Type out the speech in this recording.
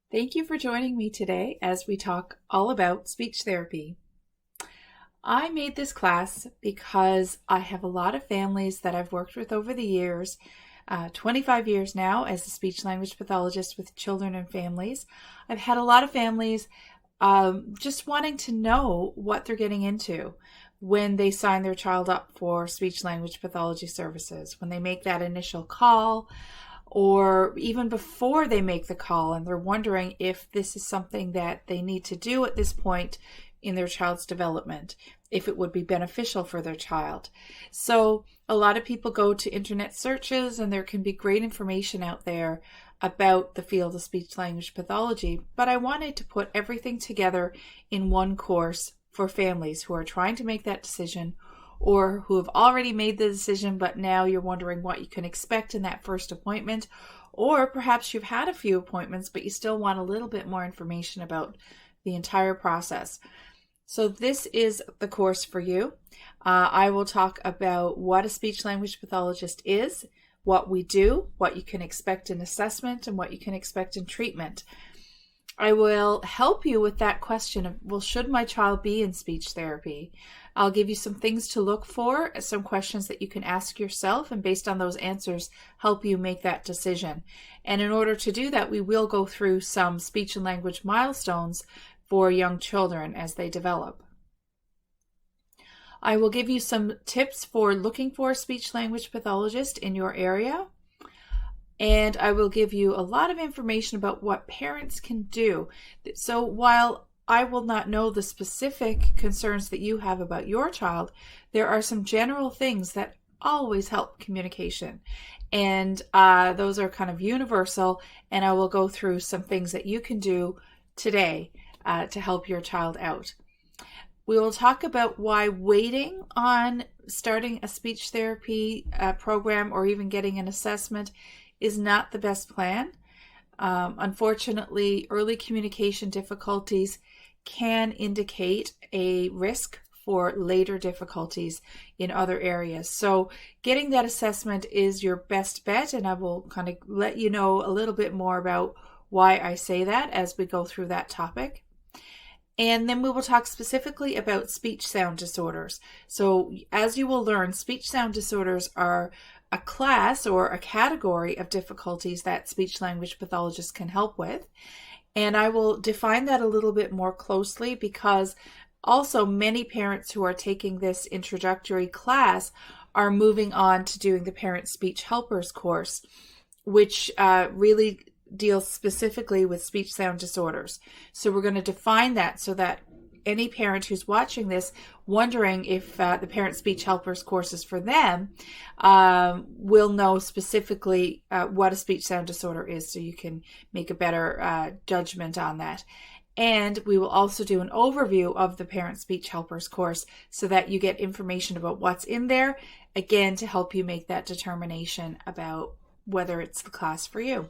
Thank you for joining me today as we talk all about speech therapy. I made this class because I have a lot of families that I've worked with over the years, 25 years now as a speech language pathologist with children and families. I've had a lot of families just wanting to know what they're getting into when they sign their child up for speech language pathology services, when they make that initial call, or even before they make the call and they're wondering if this is something that they need to do at this point in their child's development, if it would be beneficial for their child. So a lot of people go to internet searches and there can be great information out there about the field of speech language pathology, but I wanted to put everything together in one course for families who are trying to make that decision or who have already made the decision, but now you're wondering what you can expect in that first appointment, or perhaps you've had a few appointments, but you still want a little bit more information about the entire process. So this is the course for you. I will talk about what a speech language pathologist is, what we do, what you can expect in assessment, and what you can expect in treatment. I will help you with that question of, well, should my child be in speech therapy? I'll give you some things to look for, some questions that you can ask yourself, and based on those answers, help you make that decision. And in order to do that, we will go through some speech and language milestones for young children as they develop. I will give you some tips for looking for a speech language pathologist in your area. And I will give you a lot of information about what parents can do. So while I will not know the specific concerns that you have about your child, there are some general things that always help communication. And those are kind of universal, and I will go through some things that you can do today to help your child out. We will talk about why waiting on starting a speech therapy program or even getting an assessment is not the best plan. Unfortunately, early communication difficulties can indicate a risk for later difficulties in other areas. So getting that assessment is your best bet, and I will kind of let you know a little bit more about why I say that as we go through that topic. And then we will talk specifically about speech sound disorders. So as you will learn, speech sound disorders are a class or a category of difficulties that speech language pathologists can help with. And I will define that a little bit more closely because also many parents who are taking this introductory class are moving on to doing the Parent Speech Helpers course, which really deals specifically with speech sound disorders. So we're going to define that so that any parent who's watching this wondering if the Parent Speech Helpers course is for them will know specifically what a speech sound disorder is, so you can make a better judgment on that. And we will also do an overview of the Parent Speech Helpers course so that you get information about what's in there, again, to help you make that determination about whether it's the class for you.